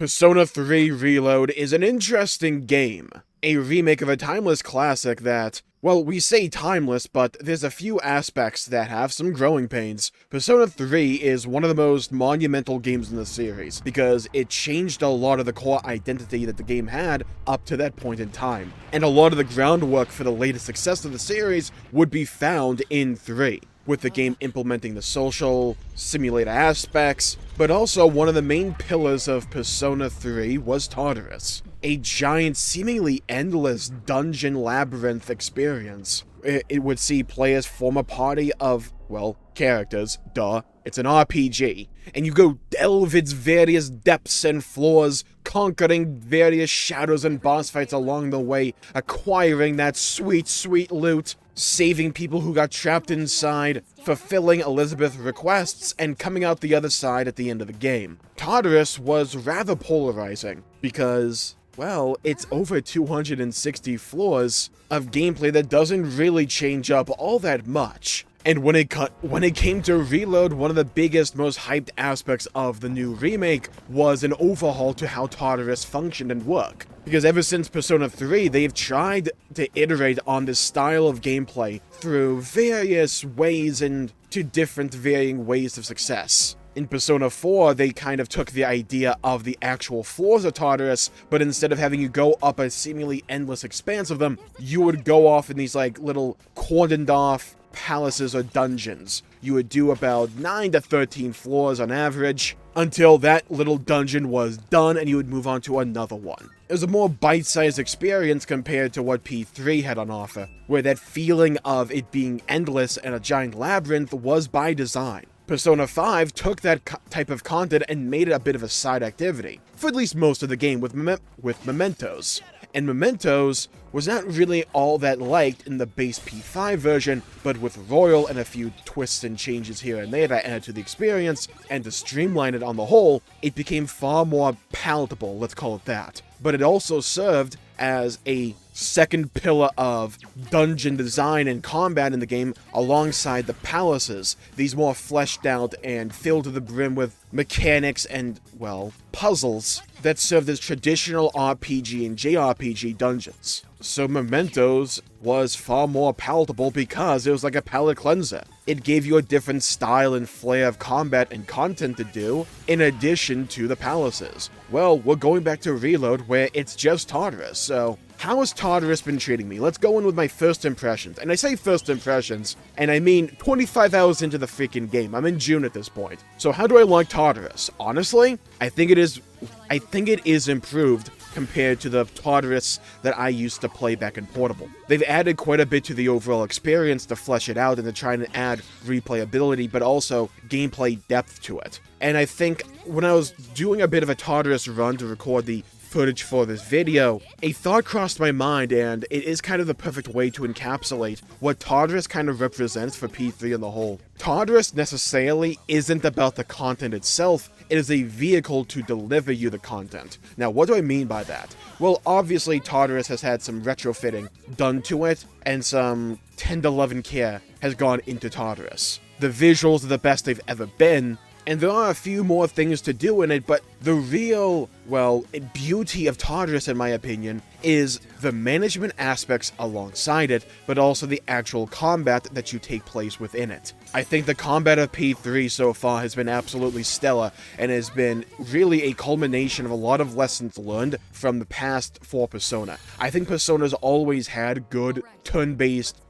Persona 3 Reload is an interesting game. A remake of a timeless classic that, well, we say timeless, but there's a few aspects that have some growing pains. Persona 3 is one of the most monumental games in the series, because it changed a lot of the core identity that the game had up to that point in time. And a lot of the groundwork for the latest success of the series would be found in 3. With the game implementing the social, simulator aspects, but also one of the main pillars of Persona 3 was Tartarus, a giant, seemingly endless dungeon labyrinth experience. It would see players form a party of, well, characters, duh, it's an RPG, and you go delve its various depths and floors, conquering various shadows and boss fights along the way, acquiring that sweet, sweet loot, saving people who got trapped inside, fulfilling Elizabeth's requests, and coming out the other side at the end of the game. Tartarus was rather polarizing, because, well, it's over 260 floors of gameplay that doesn't really change up all that much. And when it came to Reload, one of the biggest, most hyped aspects of the new remake was an overhaul to how Tartarus functioned and worked. Because ever since Persona 3, they've tried to iterate on this style of gameplay through various ways and to different varying ways of success. In Persona 4, they kind of took the idea of the actual floors of Tartarus, but instead of having you go up a seemingly endless expanse of them, you would go off in these like little cordoned off palaces or dungeons. You would do about 9 to 13 floors on average, until that little dungeon was done and you would move on to another one. It was a more bite-sized experience compared to what P3 had on offer, where that feeling of it being endless and a giant labyrinth was by design. Persona 5 took that type of content and made it a bit of a side activity, for at least most of the game with Mementos. And Mementos was not really all that liked in the base P5 version, but with Royal and a few twists and changes here and there that added to the experience, and to streamline it on the whole, it became far more palatable, let's call it that. But it also served as a second pillar of dungeon design and combat in the game alongside the palaces, these more fleshed out and filled to the brim with mechanics and, well, puzzles that served as traditional RPG and JRPG dungeons. So Mementos was far more palatable because it was like a palate cleanser. It gave you a different style and flair of combat and content to do, in addition to the palaces. Well, we're going back to Reload where it's just Tartarus, so how has Tartarus been treating me? Let's go in with my first impressions. And I say first impressions, and I mean 25 hours into the freaking game. I'm in June at this point. So how do I like Tartarus? Honestly, I think it is improved compared to the Tartarus that I used to play back in Portable. They've added quite a bit to the overall experience to flesh it out and to try and add replayability, but also gameplay depth to it. And I think when I was doing a bit of a Tartarus run to record the footage for this video, a thought crossed my mind, and it is kind of the perfect way to encapsulate what Tartarus kind of represents for P3 on the whole. Tartarus necessarily isn't about the content itself, it is a vehicle to deliver you the content. Now, what do I mean by that? Well, obviously Tartarus has had some retrofitting done to it, and some tender love and care has gone into Tartarus. The visuals are the best they've ever been, and there are a few more things to do in it, but the real, well, beauty of Tartarus, in my opinion, is the management aspects alongside it, but also the actual combat that you take place within it. I think the combat of P3 so far has been absolutely stellar, and has been really a culmination of a lot of lessons learned from the past for Persona. I think Persona's always had good turn-based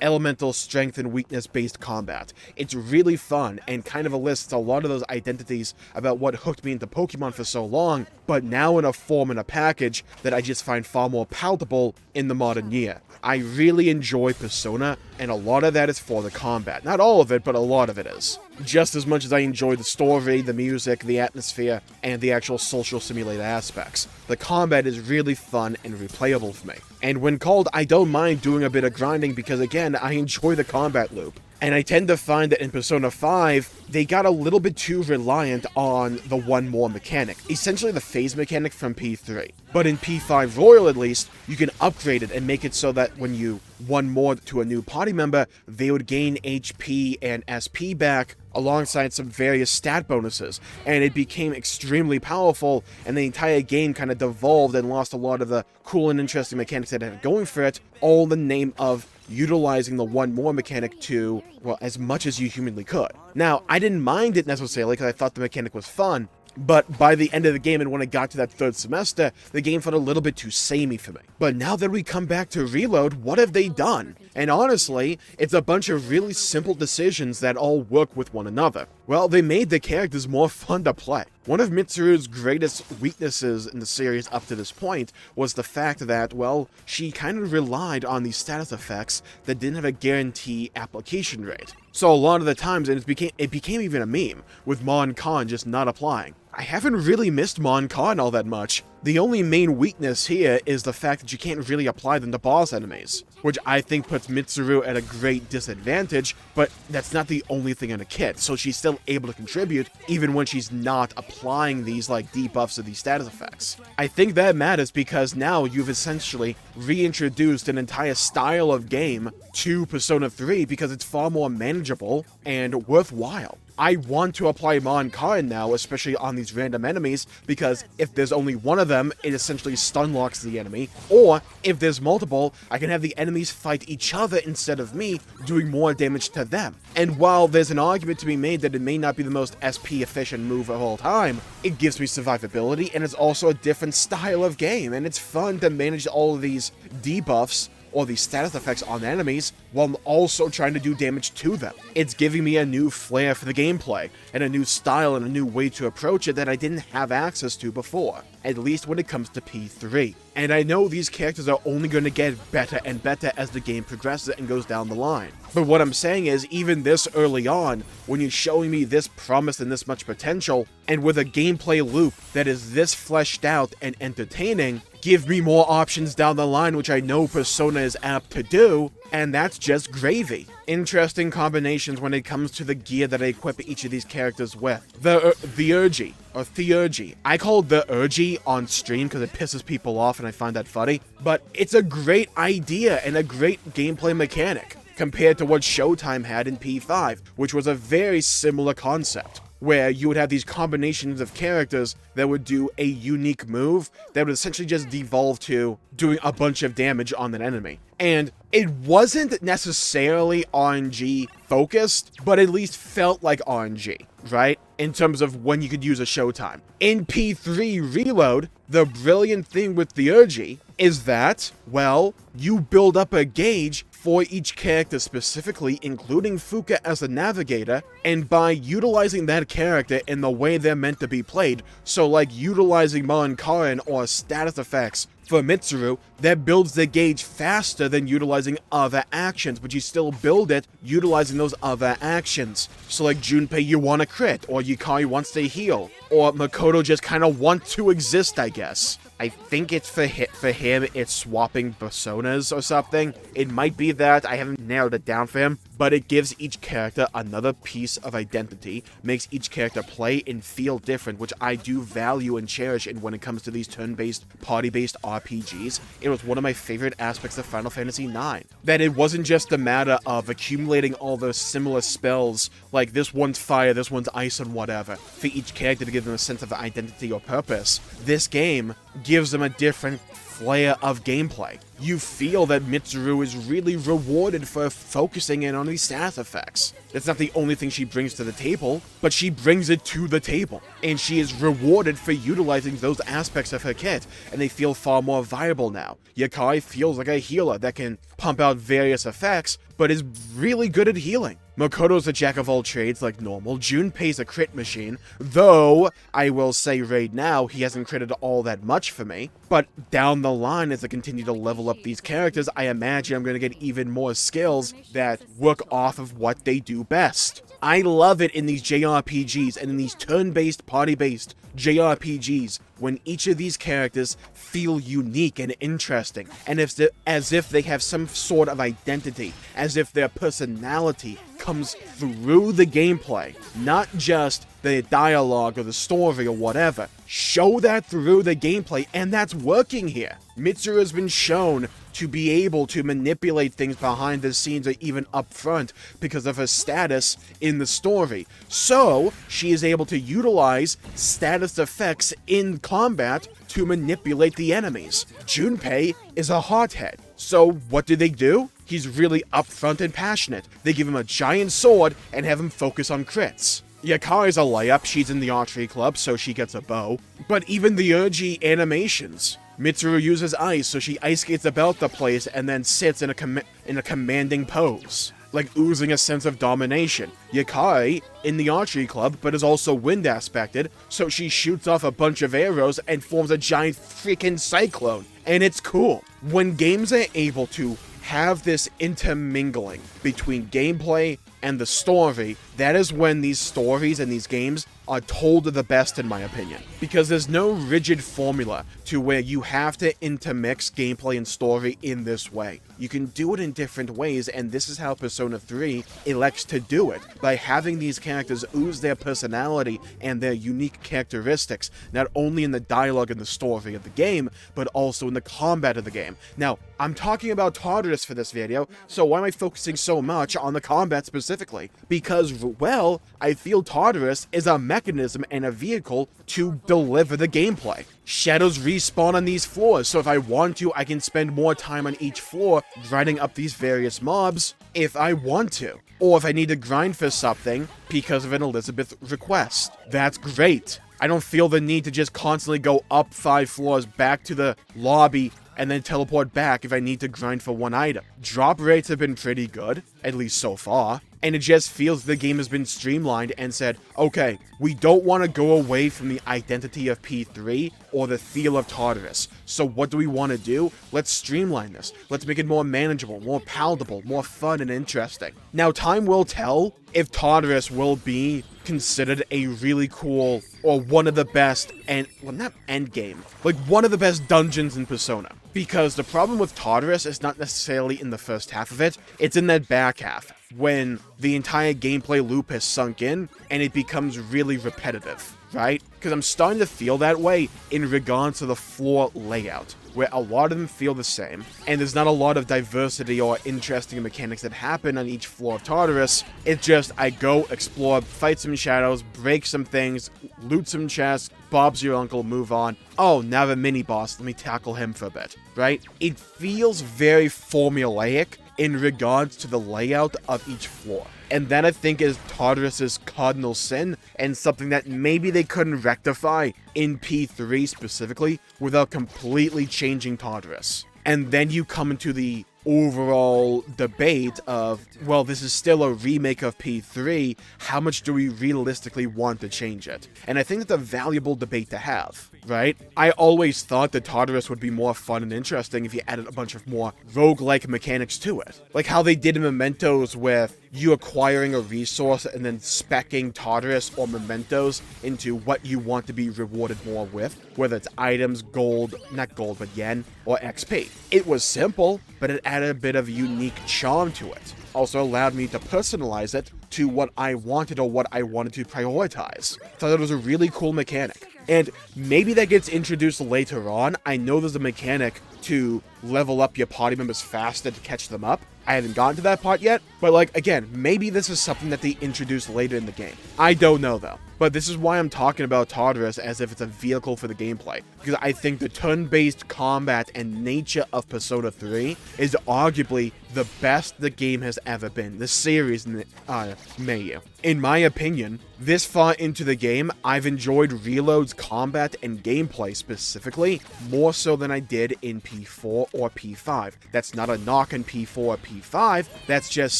elemental strength and weakness based combat. It's really fun and kind of lists a lot of those identities about what hooked me into Pokemon for so long, but now in a form and a package that I just find far more palatable in the modern year. I really enjoy Persona, and a lot of that is for the combat. Not all of it, but a lot of it is. Just as much as I enjoy the story, the music, the atmosphere, and the actual social simulator aspects. The combat is really fun and replayable for me. And when called, I don't mind doing a bit of grinding because, again, I enjoy the combat loop. And I tend to find that in Persona 5, they got a little bit too reliant on the one more mechanic, essentially the phase mechanic from P3. But in P5 Royal at least, you can upgrade it and make it so that when you one more to a new party member, they would gain HP and SP back alongside some various stat bonuses, and it became extremely powerful, and the entire game kind of devolved and lost a lot of the cool and interesting mechanics that it had going for it, all in the name of utilizing the one more mechanic to, well, as much as you humanly could. Now, I didn't mind it necessarily because I thought the mechanic was fun, but by the end of the game and when I got to that third semester, the game felt a little bit too samey for me. But now that we come back to Reload, what have they done? And honestly, it's a bunch of really simple decisions that all work with one another. Well, they made the characters more fun to play. One of Mitsuru's greatest weaknesses in the series up to this point was the fact that, well, she kind of relied on these status effects that didn't have a guarantee application rate. So a lot of the times, and it became even a meme, with Mon Khan just not applying. I haven't really missed Mon Khan all that much. The only main weakness here is the fact that you can't really apply them to boss enemies, which I think puts Mitsuru at a great disadvantage, but that's not the only thing in a kit, so she's still able to contribute even when she's not applying these like debuffs or these status effects. I think that matters because now you've essentially reintroduced an entire style of game to Persona 3 because it's far more manageable and worthwhile. I want to apply Mon Khan now, especially on these random enemies, because if there's only one of them, it essentially stun locks the enemy, or if there's multiple, I can have the enemies fight each other instead of me, doing more damage to them. And while there's an argument to be made that it may not be the most SP efficient move of all time, it gives me survivability, and it's also a different style of game, and it's fun to manage all of these debuffs or these status effects on enemies while also trying to do damage to them. It's giving me a new flair for the gameplay, and a new style and a new way to approach it that I didn't have access to before, at least when it comes to P3. And I know these characters are only going to get better and better as the game progresses and goes down the line. But what I'm saying is, even this early on, when you're showing me this promise and this much potential, and with a gameplay loop that is this fleshed out and entertaining, give me more options down the line, which I know Persona is apt to do, and that's just gravy. Interesting combinations when it comes to the gear that I equip each of these characters with. The Urgy, or Theurgy. I call it the Urgy on stream because it pisses people off and I find that funny, but it's a great idea and a great gameplay mechanic compared to what Showtime had in P5, which was a very similar concept, where you would have these combinations of characters that would do a unique move that would essentially just devolve to doing a bunch of damage on an enemy. And it wasn't necessarily RNG focused, but at least felt like RNG, right? In terms of when you could use a Showtime. In P3 Reload, the brilliant thing with the Urgy is that, well, you build up a gauge for each character specifically, including Fuka as a navigator, and by utilizing that character in the way they're meant to be played, so like utilizing Mon Khan or status effects for Mitsuru, that builds the gauge faster than utilizing other actions, but you still build it utilizing those other actions. So like Junpei, you want to crit, or Yukari wants to heal, or Makoto just kind of wants to exist, I guess. I think it's for him, it's swapping personas or something. It might be that, I haven't nailed it down for him, but it gives each character another piece of identity, makes each character play and feel different, which I do value and cherish in when it comes to these turn-based, party-based RPGs. It was one of my favorite aspects of Final Fantasy IX. That it wasn't just a matter of accumulating all those similar spells, like this one's fire, this one's ice, and whatever, for each character to give them a sense of identity or purpose. This game gives them a different flair of gameplay. You feel that Mitsuru is really rewarded for focusing in on these status effects. It's not the only thing she brings to the table, but she brings it to the table, and she is rewarded for utilizing those aspects of her kit, and they feel far more viable now. Yukari feels like a healer that can pump out various effects, but is really good at healing. Makoto's a jack of all trades like normal. Junpei's a crit machine, though I will say right now he hasn't critted all that much for me. But down the line, as I continue to level up these characters, I imagine I'm going to get even more skills that work off of what they do best. I love it in these JRPGs and in these turn-based, party-based JRPGs when each of these characters feel unique and interesting, and as if they have some sort of identity, as if their personality comes through the gameplay, not just the dialogue or the story or whatever. Show that through the gameplay, and that's working here. Mitsuru has been shown to be able to manipulate things behind the scenes or even up front because of her status in the story. So, she is able to utilize status effects in combat to manipulate the enemies. Junpei is a hothead. So, what do? He's really upfront and passionate. They give him a giant sword and have him focus on crits. Yakari's a layup, she's in the archery club, so she gets a bow. But even the Urgi animations. Mitsuru uses ice, so she ice skates about the place and then sits in a commanding pose, like oozing a sense of domination. Yakari in the archery club, but is also wind aspected, so she shoots off a bunch of arrows and forms a giant freaking cyclone. And it's cool. When games are able to have this intermingling between gameplay and the story, that is when these stories and these games are told the best, in my opinion. Because there's no rigid formula to where you have to intermix gameplay and story in this way. You can do it in different ways, and this is how Persona 3 elects to do it, by having these characters ooze their personality and their unique characteristics, not only in the dialogue and the story of the game, but also in the combat of the game. Now, I'm talking about Tartarus for this video, so why am I focusing so much on the combat specifically? Because, well, I feel Tartarus is a mechanism and a vehicle to deliver the gameplay. Shadows respawn on these floors, so if I want to, I can spend more time on each floor grinding up these various mobs if I want to. Or if I need to grind for something because of an Elizabeth request. That's great. I don't feel the need to just constantly go up 5 floors back to the lobby and then teleport back if I need to grind for one item. Drop rates have been pretty good, at least so far, and it just feels the game has been streamlined and said, okay, we don't want to go away from the identity of P3 or the feel of Tartarus. So what do we want to do? Let's streamline this. Let's make it more manageable, more palatable, more fun and interesting. Now, time will tell if Tartarus will be considered a really cool, or one of the best, and, well, not endgame, like one of the best dungeons in Persona. Because the problem with Tartarus is not necessarily in the first half of it, it's in that back half, when the entire gameplay loop has sunk in, and it becomes really repetitive, right? Because I'm starting to feel that way in regards to the floor layout, where a lot of them feel the same, and there's not a lot of diversity or interesting mechanics that happen on each floor of Tartarus. It's just, I go, explore, fight some shadows, break some things, loot some chests, Bob's your uncle, move on. Oh, now the mini-boss, let me tackle him for a bit, right? It feels very formulaic in regards to the layout of each floor. And that, I think, is Tartarus' cardinal sin, and something that maybe they couldn't rectify in P3 specifically without completely changing Tartarus. And then you come into the overall debate of, well, this is still a remake of P3, how much do we realistically want to change it? And I think that's a valuable debate to have, right? I always thought that Tartarus would be more fun and interesting if you added a bunch of more roguelike mechanics to it. Like how they did in Mementos with you acquiring a resource and then speccing Tartarus or Mementos into what you want to be rewarded more with, whether it's items, gold, not gold, but yen, or XP. It was simple, but it added a bit of unique charm to it. Also allowed me to personalize it to what I wanted or what I wanted to prioritize. Thought it was a really cool mechanic. And maybe that gets introduced later on. I know there's a mechanic to level up your party members faster to catch them up. I haven't gotten to that part yet, but like, again, maybe this is something that they introduce later in the game. I don't know though. But this is why I'm talking about Tartarus as if it's a vehicle for the gameplay. Because I think the turn-based combat and nature of Persona 3 is arguably the best the game has ever been. The series, Mayu. In my opinion, this far into the game, I've enjoyed Reload's combat and gameplay specifically more so than I did in P4 or P5. That's not a knock on P4 or P5, that's just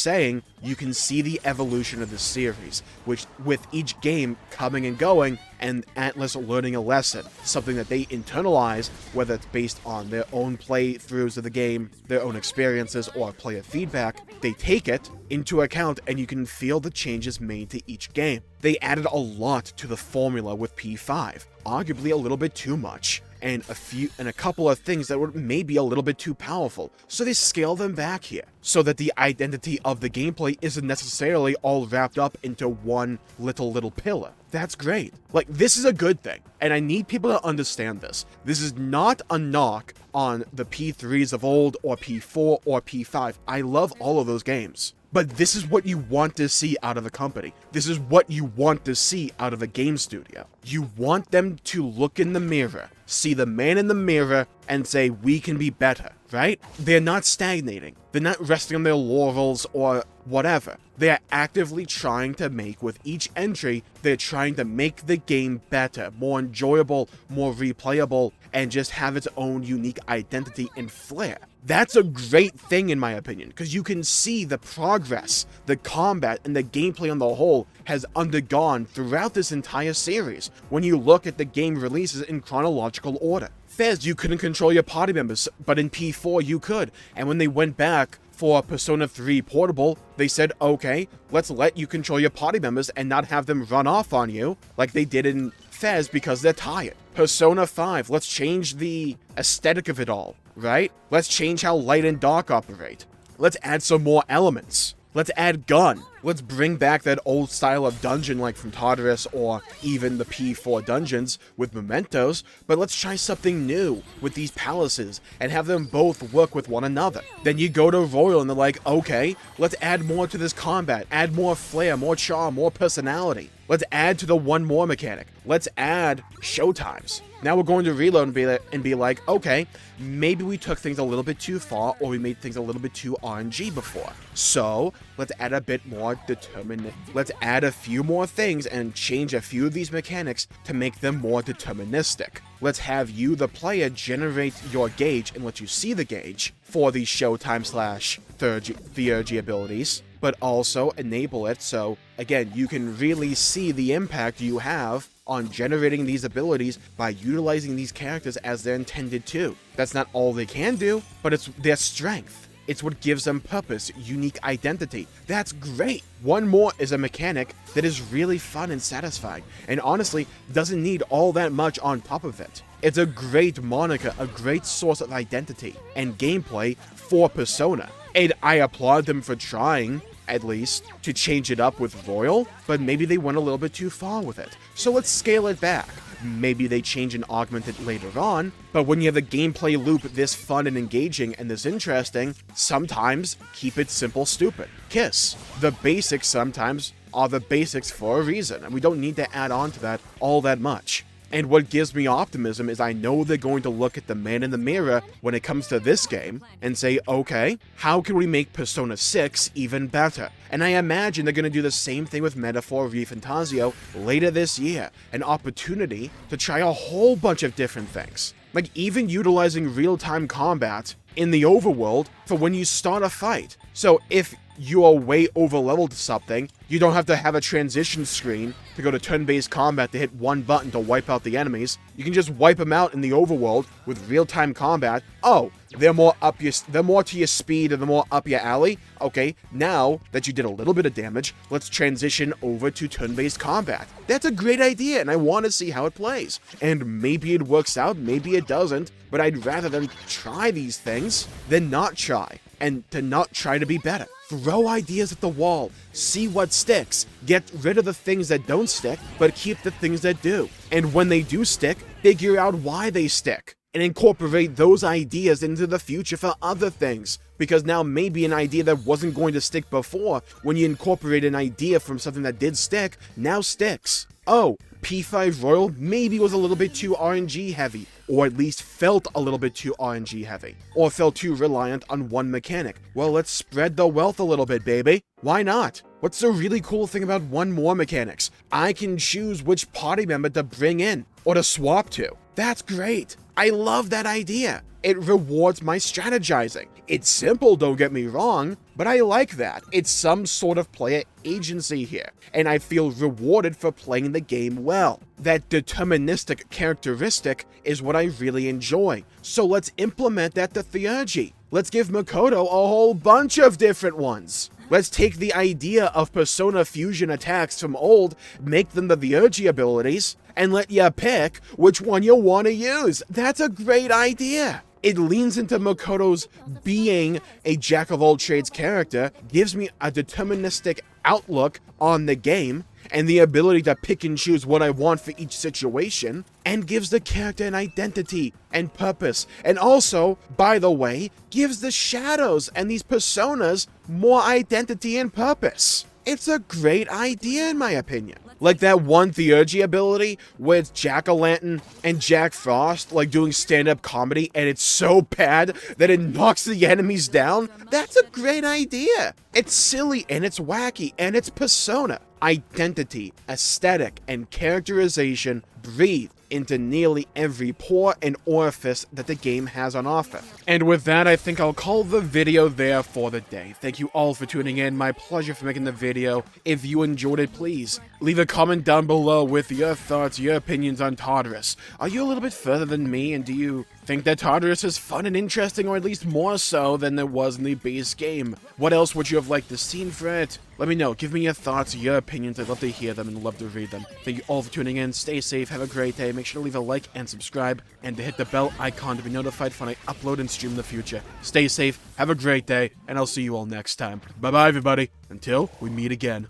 saying you can see the evolution of the series, which with each game coming and going, and Atlas learning a lesson, something that they internalize, whether it's based on their own playthroughs of the game, their own experiences, or player feedback. They take it into account, and you can feel the changes made to each game. They added a lot to the formula with P5, arguably a little bit too much, and a couple of things that were maybe a little bit too powerful, so they scale them back here, so that the identity of the gameplay isn't necessarily all wrapped up into one little pillar. That's great. Like, this is a good thing, and I need people to understand this. This is not a knock on the P3s of old, or P4, or P5. I love all of those games. But this is what you want to see out of a company. This is what you want to see out of a game studio. You want them to look in the mirror, see the man in the mirror, and say, we can be better, right? They're not stagnating. They're not resting on their laurels or whatever. They are actively trying to make, with each entry, they're trying to make the game better, more enjoyable, more replayable, and just have its own unique identity and flair. That's a great thing in my opinion, because you can see the progress, the combat, and the gameplay on the whole has undergone throughout this entire series when you look at the game releases in chronological order. Fez, you couldn't control your party members, but in P4 you could, and when they went back for Persona 3 Portable, they said, okay, let's let you control your party members and not have them run off on you like they did in Fez because they're tired. Persona 5, let's change the aesthetic of it all, right? Let's change how light and dark operate. Let's add some more elements. Let's add gun. Let's bring back that old style of dungeon like from Tartarus or even the P4 dungeons with mementos, but let's try something new with these palaces and have them both work with one another. Then you go to Royal and they're like, okay, let's add more to this combat, add more flair, more charm, more personality. Let's add to the one more mechanic. Let's add showtimes. Now we're going to reload and be like, okay, maybe we took things a little bit too far, or we made things a little bit too RNG before. So let's add a bit more let's add a few more things and change a few of these mechanics to make them more deterministic. Let's have you, the player, generate your gauge and let you see the gauge for these showtime / theurgy abilities, but also enable it so, again, you can really see the impact you have on generating these abilities by utilizing these characters as they're intended to. That's not all they can do, but it's their strength. It's what gives them purpose, unique identity. That's great. One more is a mechanic that is really fun and satisfying, and honestly, doesn't need all that much on top of it. It's a great moniker, a great source of identity and gameplay for Persona. And I applaud them for trying, at least, to change it up with Royal, but maybe they went a little bit too far with it. So let's scale it back. Maybe they change and augment it later on, but when you have a gameplay loop this fun and engaging and this interesting, sometimes keep it simple stupid. Kiss. The basics sometimes are the basics for a reason, and we don't need to add on to that all that much. And what gives me optimism is I know they're going to look at the man in the mirror when it comes to this game and say, okay, how can we make Persona 6 even better? And I imagine they're going to do the same thing with Metaphor ReFantazio later this year, an opportunity to try a whole bunch of different things. Like even utilizing real-time combat in the overworld for when you start a fight. So if you are way over-leveled to something, you don't have to have a transition screen to go to turn-based combat to hit one button to wipe out the enemies. You can just wipe them out in the overworld with real-time combat. Oh, they're more to your speed and they're more up your alley. Okay, now that you did a little bit of damage, let's transition over to turn-based combat. That's a great idea, and I want to see how it plays. And maybe it works out, maybe it doesn't, but I'd rather them try these things than not try, and to not try to be better. Throw ideas at the wall, see what sticks, get rid of the things that don't stick, but keep the things that do. And when they do stick, figure out why they stick, and incorporate those ideas into the future for other things. Because now maybe an idea that wasn't going to stick before, when you incorporate an idea from something that did stick, now sticks. Oh, P5 Royal maybe was a little bit too RNG heavy, or at least felt a little bit too RNG heavy, or felt too reliant on one mechanic. Well, let's spread the wealth a little bit, baby. Why not? What's the really cool thing about one more mechanics? I can choose which party member to bring in, or to swap to. That's great. I love that idea. It rewards my strategizing. It's simple, don't get me wrong, but I like that. It's some sort of player agency here, and I feel rewarded for playing the game well. That deterministic characteristic is what I really enjoy. So let's implement that to Theurgy. Let's give Makoto a whole bunch of different ones. Let's take the idea of Persona fusion attacks from old, make them the Theurgy abilities, and let ya pick which one you want to use. That's a great idea. It leans into Makoto's being a jack-of-all-trades character, gives me a deterministic outlook on the game, and the ability to pick and choose what I want for each situation, and gives the character an identity and purpose, and also, by the way, gives the shadows and these personas more identity and purpose. It's a great idea in my opinion. Like that one Theurgy ability where it's Jack-o'-lantern and Jack Frost like doing stand-up comedy and it's so bad that it knocks the enemies down. That's a great idea. It's silly and it's wacky and it's Persona. Identity, aesthetic, and characterization breathe into nearly every pore and orifice that the game has on offer. And with that, I think I'll call the video there for the day. Thank you all for tuning in. My pleasure for making the video. If you enjoyed it, please leave a comment down below with your thoughts, your opinions on Tartarus. Are you a little bit further than me, and do you think that Tartarus is fun and interesting, or at least more so than there was in the base game? What else would you have liked to see for it? Let me know. Give me your thoughts, your opinions. I'd love to hear them and love to read them. Thank you all for tuning in. Stay safe. Have a great day. Make sure to leave a like and subscribe, and to hit the bell icon to be notified when I upload and stream in the future. Stay safe. Have a great day, and I'll see you all next time. Bye-bye, everybody. Until we meet again.